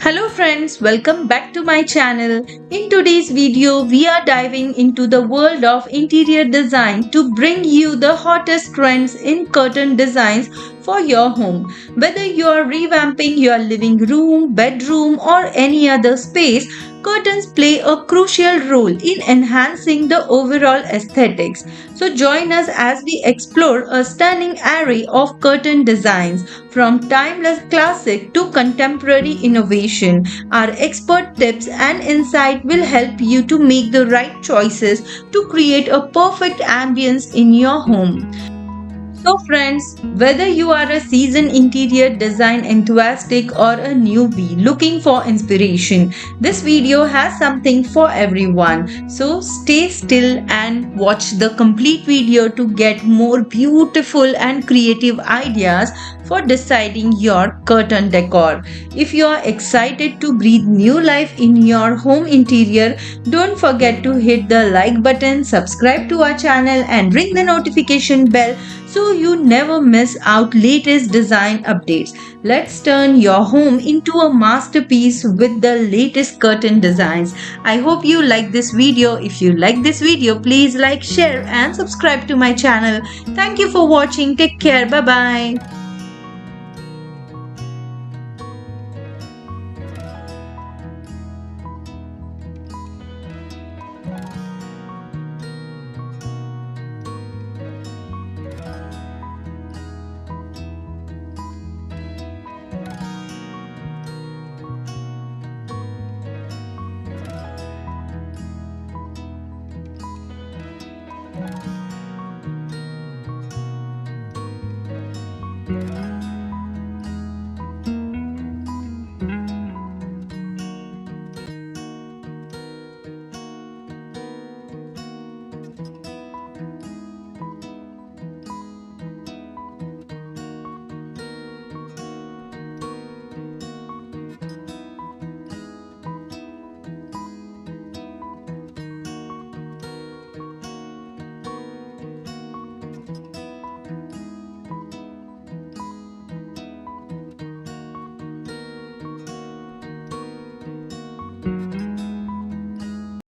Hello friends, welcome back to my channel. In today's video, we are diving into the world of interior design to bring you the hottest trends in curtain designs for your home. Whether you are revamping your living room, bedroom or any other space, curtains play a crucial role in enhancing the overall aesthetics. So join us as we explore a stunning array of curtain designs from timeless classic to contemporary innovation. Our expert tips and insight will help you to make the right choices to create a perfect ambience in your home. So, friends, whether you are a seasoned interior design enthusiast or a newbie looking for inspiration, this video has something for everyone. So, stay still and watch the complete video to get more beautiful and creative ideas for deciding your curtain decor. If you are excited to breathe new life in your home interior, don't forget to hit the like button, subscribe to our channel, and ring the notification bell so you never miss out latest design updates. Let's turn your home into a masterpiece with the latest curtain designs. I hope you like this video. If you like this video, please like, share and subscribe to my channel. Thank you for watching. Take care. Bye bye.